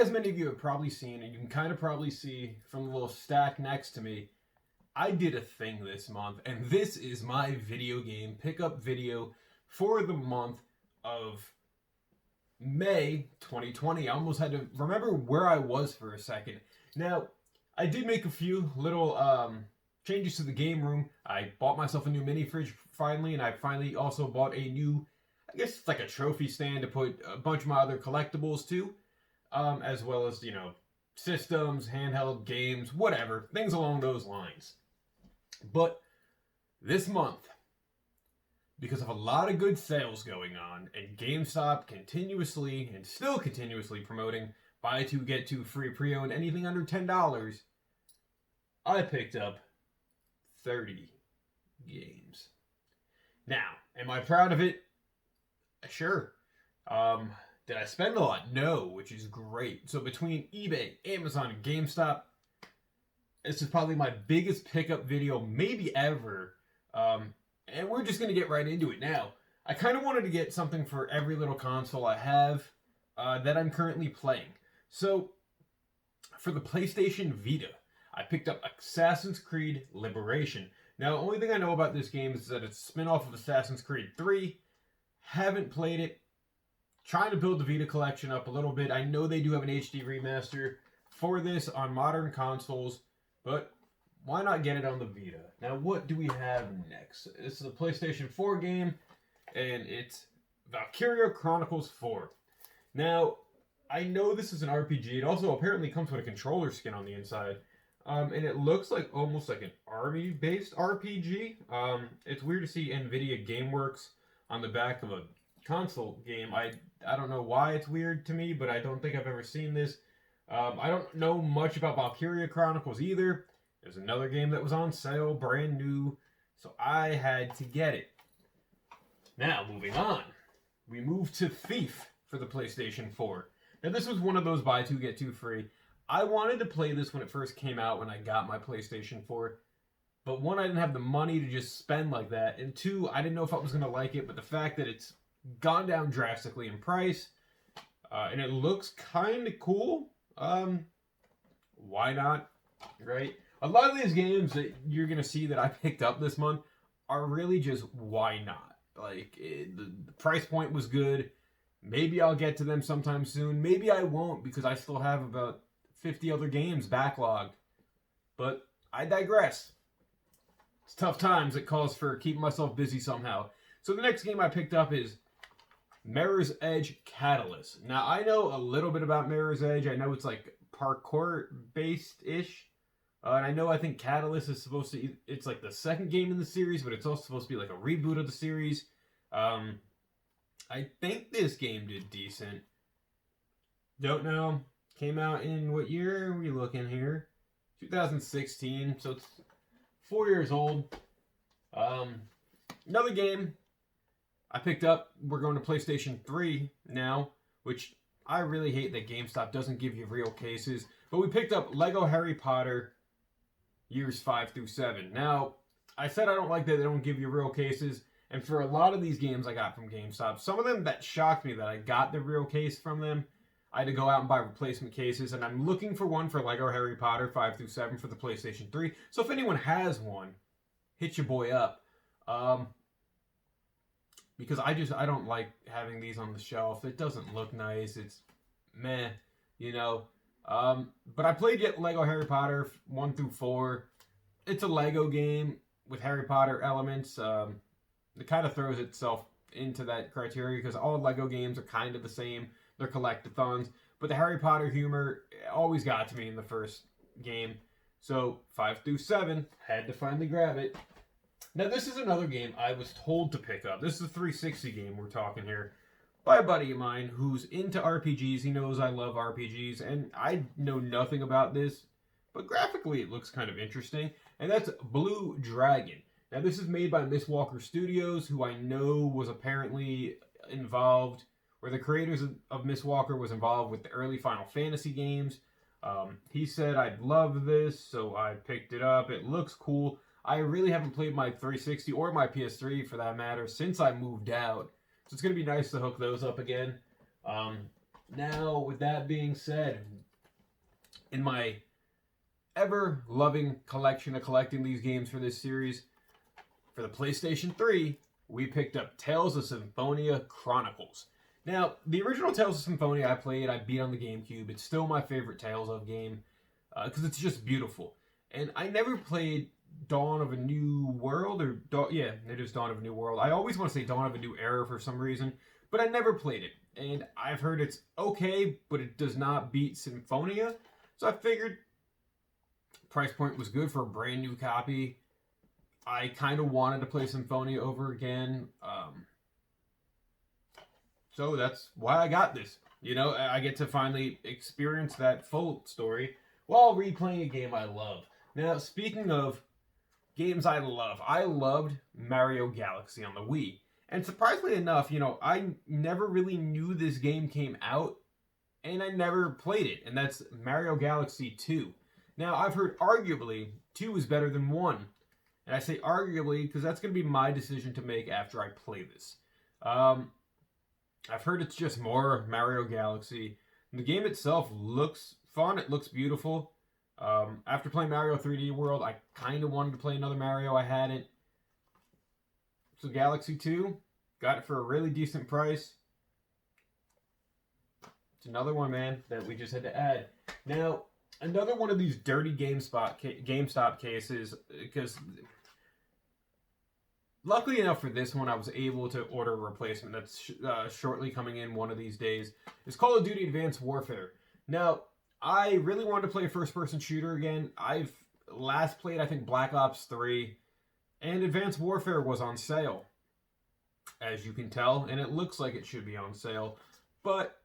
as many of you have probably seen, and you can kind of probably see from the little stack next to me, I did a thing this month, and this is my video game pickup video for the month of May 2020. I almost had to remember where I was for a second. Now, I did make a few little changes to the game room. I bought myself a new mini fridge finally, and I finally also bought a new, I guess it's like a trophy stand to put a bunch of my other collectibles to, as well as, you know, systems, handheld games, whatever, things along those lines. But this month, because of a lot of good sales going on, and GameStop continuously and still continuously promoting buy two, get two free pre-owned anything under $10, I picked up 30 games. Now, am I proud of it? Sure. Did I spend a lot? No, which is great. So between eBay, Amazon, and GameStop, this is probably my biggest pickup video maybe ever. And we're just going to get right into it now. I kind of wanted to get something for every little console I have that I'm currently playing. So, for the PlayStation Vita, I picked up Assassin's Creed Liberation. Now, the only thing I know about this game is that it's a spin-off of Assassin's Creed 3. Haven't played it. Trying to build the Vita collection up a little bit. I know they do have an HD remaster for this on modern consoles, but why not get it on the Vita? Now, what do we have next? This is a PlayStation 4 game, and it's Valkyria Chronicles 4. Now, I know this is an RPG. It also apparently comes with a controller skin on the inside. And it looks like almost like an army-based RPG. It's weird to see NVIDIA GameWorks on the back of a console game. I don't know why it's weird to me, but I don't think I've ever seen this. I don't know much about Valkyria Chronicles either. There's another game that was on sale, brand new, so I had to get it. Now, moving on. We move to Thief for the PlayStation 4. Now, this was one of those buy two, get two free. I wanted to play this when it first came out when I got my PlayStation 4. But one, I didn't have the money to just spend like that. And two, I didn't know if I was going to like it. But the fact that it's gone down drastically in price, and it looks kind of cool, why not, right? A lot of these games that you're going to see that I picked up this month are really just why not. Like, the price point was good. Maybe I'll get to them sometime soon. Maybe I won't because I still have about 50 other games backlogged. But I digress. It's tough times. It calls for keeping myself busy somehow. So the next game I picked up is Mirror's Edge Catalyst. Now, I know a little bit about Mirror's Edge. I know it's like parkour-based-ish. And I think Catalyst is supposed to... It's like the second game in the series, but it's also supposed to be like a reboot of the series. I think this game did decent. Don't know. Came out in what year are we looking here? 2016. So it's 4 years old. Another game I picked up. We're going to PlayStation 3 now, which I really hate that GameStop doesn't give you real cases. But we picked up Lego Harry Potter years 5 through 7. Now, I said I don't like that they don't give you real cases. And for a lot of these games I got from GameStop, some of them that shocked me that I got the real case from them. I had to go out and buy replacement cases, and I'm looking for one for Lego Harry Potter 5 through 7 for the PlayStation 3. So if anyone has one, hit your boy up. Because I don't like having these on the shelf. It doesn't look nice. It's meh, you know. But I played yet Lego Harry Potter 1 through 4. It's a Lego game with Harry Potter elements. It kind of throws itself into that criteria because all Lego games are kind of the same. They're collectathons. But the Harry Potter humor always got to me in the first game. So 5 through 7, had to finally grab it. Now this is another game I was told to pick up. This is a 360 game we're talking here. By a buddy of mine who's into RPGs. He knows I love RPGs. And I know nothing about this. But graphically it looks kind of interesting. And that's Blue Dragon. Now, this is made by Mistwalker Studios, who I know was apparently involved, or the creators of Mistwalker was involved with the early Final Fantasy games. He said I'd love this, so I picked it up. It looks cool. I really haven't played my 360 or my PS3, for that matter, since I moved out. So it's going to be nice to hook those up again. Now, with that being said, in my ever-loving collection of collecting these games for this series, for the PlayStation 3, we picked up Tales of Symphonia Chronicles. Now, the original Tales of Symphonia I played, I beat on the GameCube. It's still my favorite Tales of game because it's just beautiful. And I never played Dawn of a New World, yeah, it is Dawn of a New World. I always want to say Dawn of a New Era for some reason, but I never played it. And I've heard it's okay, but it does not beat Symphonia. So I figured price point was good for a brand new copy. I kind of wanted to play Symphonia over again. So that's why I got this. You know, I get to finally experience that full story while replaying a game I love. Now, speaking of games I loved Mario Galaxy on the Wii. And surprisingly enough, you know, I never really knew this game came out, and I never played it, and that's Mario Galaxy 2. Now, I've heard arguably 2 is better than 1. And I say arguably because that's going to be my decision to make after I play this. I've heard it's just more Mario Galaxy. The game itself looks fun. It looks beautiful. After playing Mario 3D World, I kind of wanted to play another Mario. I hadn't. So Galaxy 2, got it for a really decent price. It's another one, man, that we just had to add. Now, another one of these dirty GameStop cases, because luckily enough for this one, I was able to order a replacement that's shortly coming in one of these days. It's Call of Duty Advanced Warfare. Now, I really wanted to play a first-person shooter again. I've last played, I think, Black Ops 3, and Advanced Warfare was on sale, as you can tell, and it looks like it should be on sale, but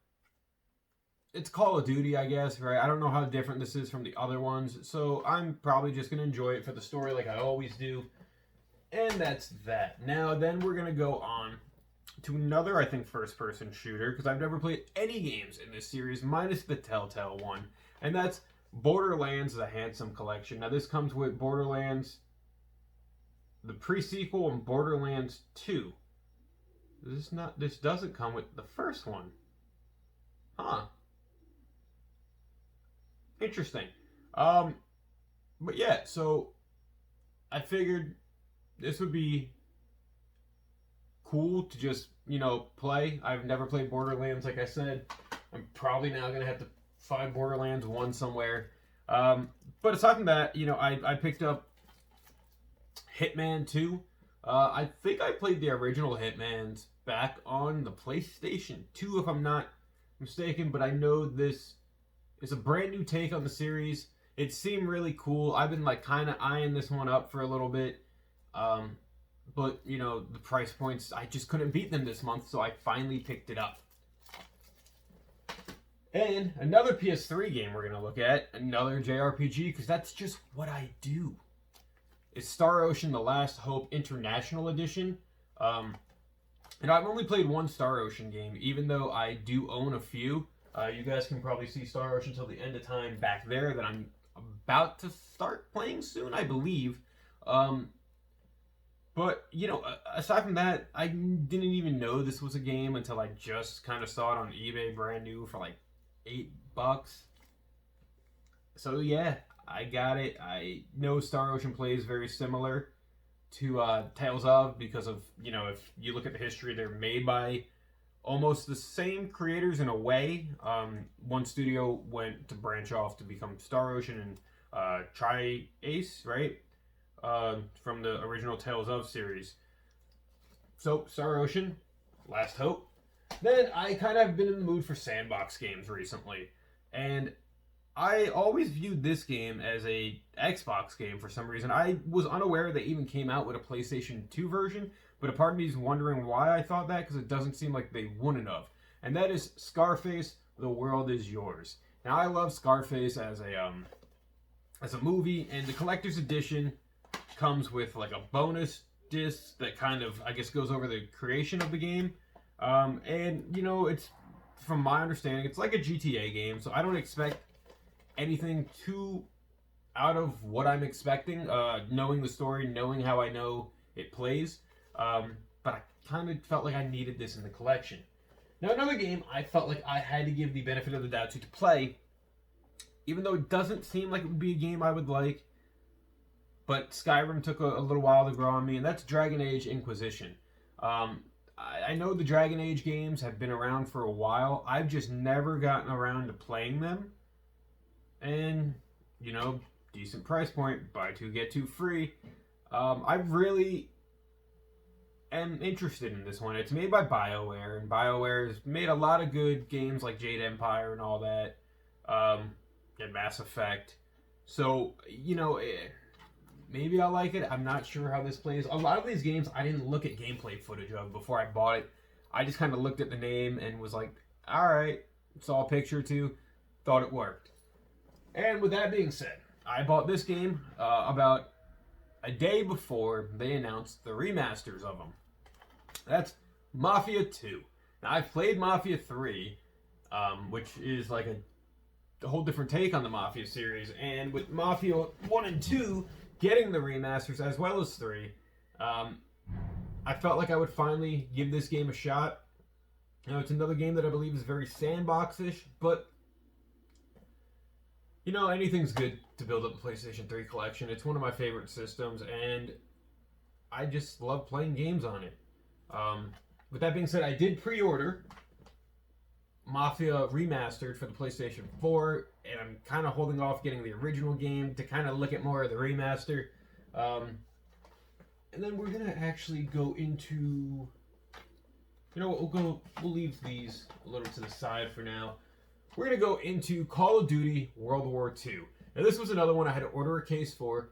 it's Call of Duty, I guess, right? I don't know how different this is from the other ones, so I'm probably just going to enjoy it for the story like I always do, and that's that. Now, then we're going to go on to another, I think, first-person shooter, because I've never played any games in this series, minus the Telltale one, and that's Borderlands: The Handsome Collection. Now, this comes with Borderlands, the pre-sequel, and Borderlands 2. This doesn't come with the first one. Huh. Interesting. But yeah, so I figured this would be cool to just, you know, play. I've never played Borderlands, like I said. I'm probably now going to have to find Borderlands 1 somewhere. But aside from that, you know, I picked up Hitman 2. I think I played the original Hitmans back on the PlayStation 2, if I'm not mistaken, but I know this is a brand new take on the series. It seemed really cool. I've been like kind of eyeing this one up for a little bit. But, you know, the price points, I just couldn't beat them this month, so I finally picked it up. And another PS3 game we're going to look at, another JRPG, because that's just what I do. It's Star Ocean: The Last Hope International Edition. And I've only played one Star Ocean game, even though I do own a few. You guys can probably see Star Ocean till the end of time back there that I'm about to start playing soon, I believe. But, you know, aside from that, I didn't even know this was a game until I just kind of saw it on eBay brand new for like $8. So yeah, I got it. I know Star Ocean plays very similar to Tales of, because of, you know, if you look at the history, they're made by almost the same creators in a way. One studio went to branch off to become Star Ocean and Tri-Ace, right? From the original Tales of series. So, Star Ocean, Last Hope. Then I kind of have been in the mood for sandbox games recently. And I always viewed this game as a Xbox game for some reason. I was unaware they even came out with a PlayStation 2 version, but a part of me is wondering why I thought that, because it doesn't seem like they wouldn't have. And that is Scarface: The World Is Yours. Now, I love Scarface as a movie, and the collector's edition comes with like a bonus disc that kind of, I guess, goes over the creation of the game. And, you know, it's, from my understanding, it's like a GTA game, so I don't expect anything too out of what I'm expecting, knowing the story, knowing how I know it plays. But I kind of felt like I needed this in the collection. Now, another game I felt like I had to give the benefit of the doubt to play, even though it doesn't seem like it would be a game I would like, but Skyrim took a little while to grow on me, and that's Dragon Age Inquisition. I know the Dragon Age games have been around for a while. I've just never gotten around to playing them. And, you know, decent price point, buy two, get two free. I really am interested in this one. It's made by BioWare, and BioWare has made a lot of good games like Jade Empire and all that, and Mass Effect. So, you know, maybe I'll like it. I'm not sure how this plays. A lot of these games I didn't look at gameplay footage of before I bought it. I just kind of looked at the name and was like, alright, saw a picture or two, thought it worked. And with that being said, I bought this game about a day before they announced the remasters of them. That's Mafia 2. Now, I've played Mafia 3, which is like a whole different take on the Mafia series. And with Mafia 1 and 2 getting the remasters as well as 3, I felt like I would finally give this game a shot. Now, it's another game that I believe is very sandbox-ish, but you know, anything's good to build up a PlayStation 3 collection. It's one of my favorite systems, and I just love playing games on it. With that being said, I did pre-order Mafia Remastered for the PlayStation 4, and I'm kind of holding off getting the original game to kind of look at more of the remaster. And then we're going to actually go into... You know, we'll leave these a little to the side for now. We're going to go into Call of Duty World War II. Now, this was another one I had to order a case for,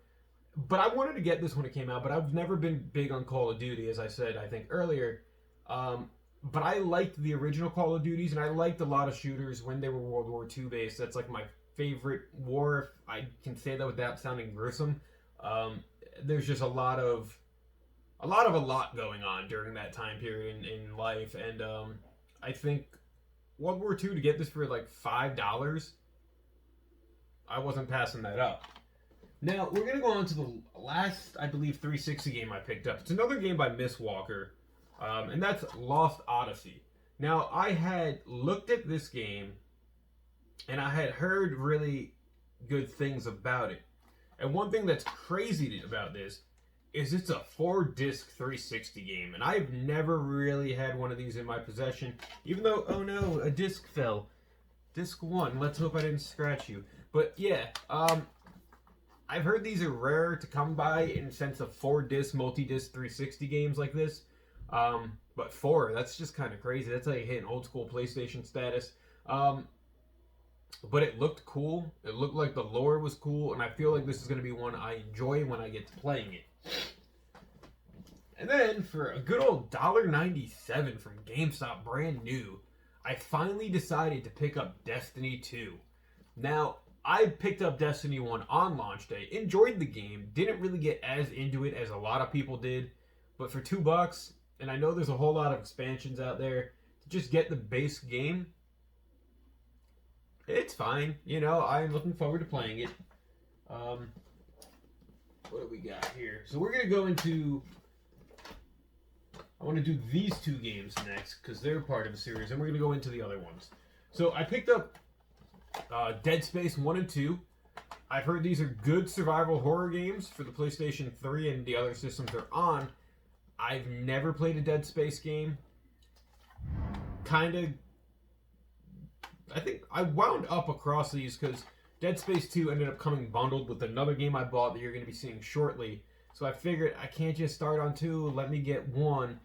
but I wanted to get this when it came out, but I've never been big on Call of Duty, as I said, I think, earlier. But I liked the original Call of Duties, and I liked a lot of shooters when they were World War II based. That's like my favorite war, if I can say that without sounding gruesome. There's just a lot going on during that time period in life, and I think World War II, to get this for like $5, I wasn't passing that up. Now, we're going to go on to the last, I believe, 360 game I picked up. It's another game by Miss Walker, and that's Lost Odyssey. Now, I had looked at this game, and I had heard really good things about it. And one thing that's crazy about this is it's a 4-disc 360 game, and I've never really had one of these in my possession, even though, oh no, a disc fell. Disc 1, let's hope I didn't scratch you. But yeah, I've heard these are rare to come by in the sense of 4-disc, multi-disc 360 games like this. But 4, that's just kind of crazy. That's like hitting old school PlayStation status. But it looked cool. It looked like the lore was cool, and I feel like this is going to be one I enjoy when I get to playing it. And then, for a good old $1.97 from GameStop, brand new, I finally decided to pick up Destiny 2. Now, I picked up Destiny 1 on launch day, enjoyed the game, didn't really get as into it as a lot of people did, but for $2, and I know there's a whole lot of expansions out there, to just get the base game, it's fine. You know, I'm looking forward to playing it. What do we got here? So we're going to go into... I want to do these two games next, because they're part of the series, and we're going to go into the other ones. So I picked up Dead Space 1 and 2. I've heard these are good survival horror games for the PlayStation 3 and the other systems they're on. I've never played a Dead Space game. I think I wound up across these because Dead Space 2 ended up coming bundled with another game I bought that you're going to be seeing shortly. So I figured I can't just start on 2, let me get 1.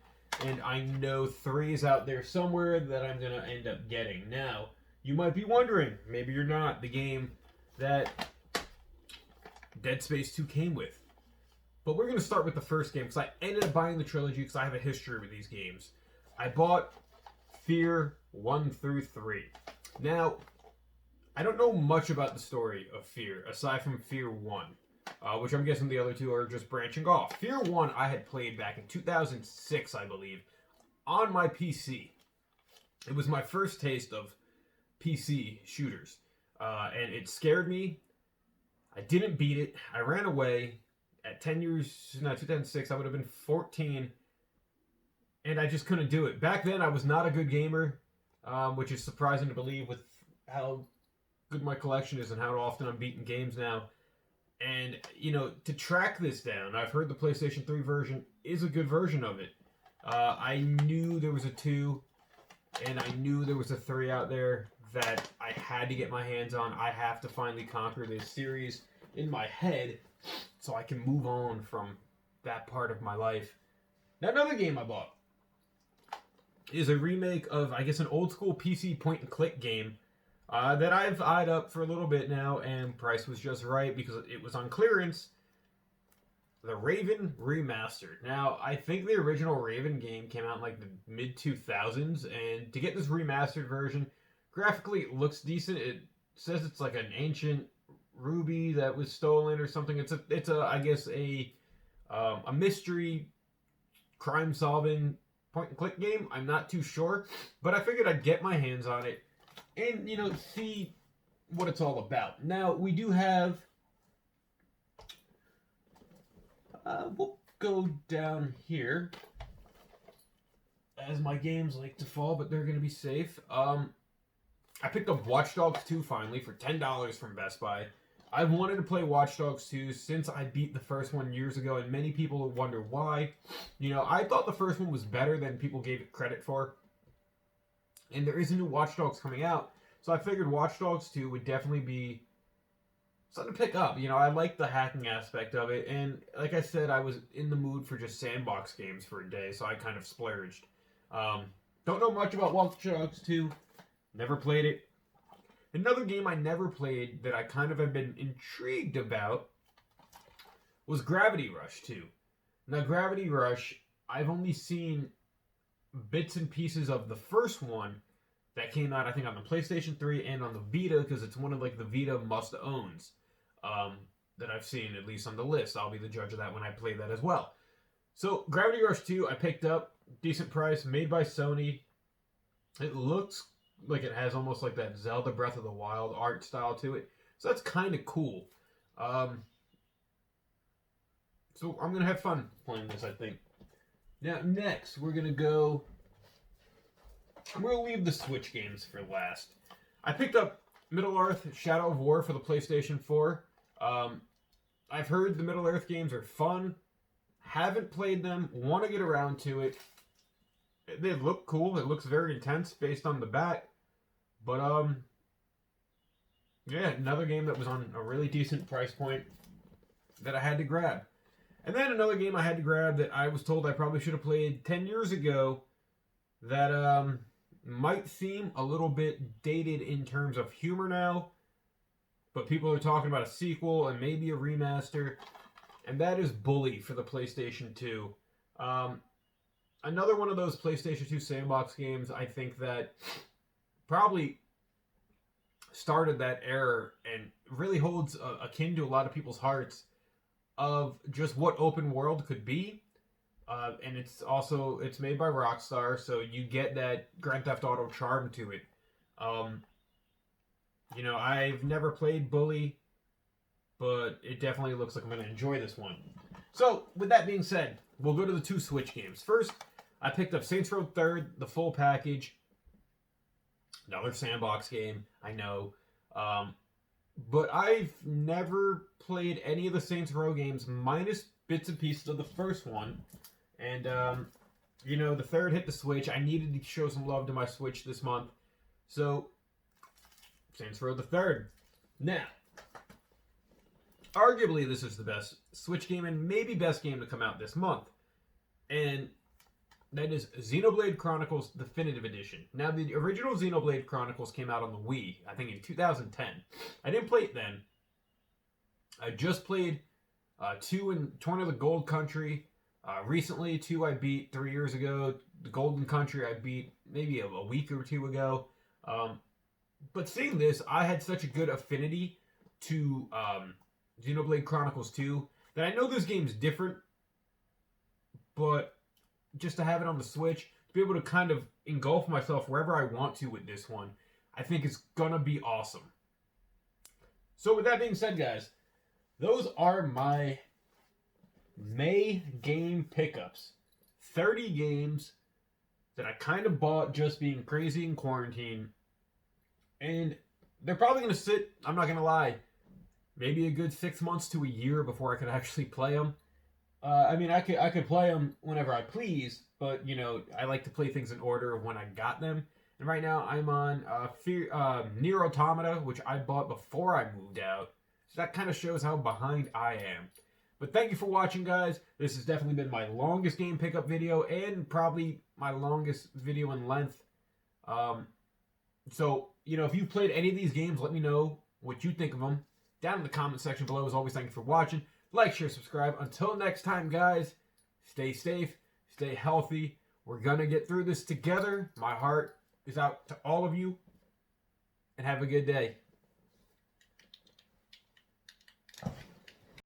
And I know 3 is out there somewhere that I'm going to end up getting. Now, you might be wondering, maybe you're not, the game that Dead Space 2 came with. But we're going to start with the first game because I ended up buying the trilogy because I have a history with these games. I bought Fear 1 through 3. Now, I don't know much about the story of Fear, aside from Fear 1, which I'm guessing the other two are just branching off. Fear 1 I had played back in 2006, I believe, on my PC. It was my first taste of PC shooters, and it scared me. I didn't beat it. I ran away. At 2006, I would have been 14, and I just couldn't do it. Back then, I was not a good gamer. which is surprising to believe with how good my collection is and how often I'm beating games now. And, you know, to track this down, I've heard the PlayStation 3 version is a good version of it. I knew there was a 2, and I knew there was a 3 out there that I had to get my hands on. I have to finally conquer this series in my head so I can move on from that part of my life. Now, another game I bought is a remake of, I guess, an old school PC point and click game that I've eyed up for a little bit now, and price was just right because it was on clearance. The Raven Remastered. Now, I think the original Raven game came out in like the mid-2000s, and to get this remastered version, graphically it looks decent. It says it's like an ancient ruby that was stolen or something. It's a I guess a mystery crime solving point and click game. I'm not too sure, but I figured I'd get my hands on it and, you know, see what it's all about. Now, we do have we'll go down here as my games like to fall, but they're gonna be safe. I picked up Watch Dogs 2 finally for $10 from Best Buy. I've wanted to play Watch Dogs 2 since I beat the first one years ago, and many people wonder why. You know, I thought the first one was better than people gave it credit for. And there is a new Watch Dogs coming out, so I figured Watch Dogs 2 would definitely be something to pick up. You know, I like the hacking aspect of it, and like I said, I was in the mood for just sandbox games for a day, so I kind of splurged. Don't know much about Watch Dogs 2. Never played it. Another game I never played that I kind of have been intrigued about was Gravity Rush 2. Now, Gravity Rush, I've only seen bits and pieces of the first one that came out, I think, on the PlayStation 3 and on the Vita, because it's one of like the Vita must-owns that I've seen, at least on the list. I'll be the judge of that when I play that as well. So, Gravity Rush 2, I picked up, decent price, made by Sony. It looks like it has almost like that Zelda Breath of the Wild art style to it. So that's kind of cool. So I'm going to have fun playing this, I think. Now, next, we're going to go... I'm going to leave the Switch games for last. I picked up Middle-earth Shadow of War for the PlayStation 4. I've heard the Middle-earth games are fun. Haven't played them. Want to get around to it. They look cool. It looks very intense based on the back. But, yeah, another game that was on a really decent price point that I had to grab. And then another game I had to grab that I was told I probably should have played 10 years ago that might seem a little bit dated in terms of humor now. But people are talking about a sequel and maybe a remaster. And that is Bully for the PlayStation 2. Another one of those PlayStation 2 sandbox games, I think, that probably started that era and really holds akin to a lot of people's hearts of just what open world could be. And it's made by Rockstar, so you get that Grand Theft Auto charm to it. You know, I've never played Bully, but it definitely looks like I'm going to enjoy this one. So, with that being said, we'll go to the two Switch games. First, I picked up Saints Row 3rd, the full package. Another sandbox game, I know. But I've never played any of the Saints Row games, minus bits and pieces of the first one. And, you know, the third hit the Switch. I needed to show some love to my Switch this month. So, Saints Row the 3rd. Now, arguably this is the best Switch game and maybe best game to come out this month. And that is Xenoblade Chronicles Definitive Edition. Now, the original Xenoblade Chronicles came out on the Wii, I think in 2010. I didn't play it then. I just played 2 in Torn of the Gold Country. Recently, 2 I beat 3 years ago. The Golden Country I beat maybe a week or 2 ago. But seeing this, I had such a good affinity to Xenoblade Chronicles 2 that I know this game's different, but just to have it on the Switch, to be able to kind of engulf myself wherever I want to with this one, I think it's gonna be awesome. So with that being said, guys, those are my May game pickups. 30 games that I kind of bought just being crazy in quarantine. And they're probably going to sit, I'm not going to lie, maybe a good 6 months to a year before I could actually play them. I mean, I could play them whenever I please, but you know, I like to play things in order of when I got them. And right now, I'm on Nier Automata, which I bought before I moved out. So that kind of shows how behind I am. But thank you for watching, guys. This has definitely been my longest game pickup video and probably my longest video in length. So, you know, if you've played any of these games, let me know what you think of them down in the comment section below. As always, thank you for watching. Like, share, subscribe. Until next time, guys, stay safe, stay healthy. We're going to get through this together. My heart is out to all of you, and have a good day.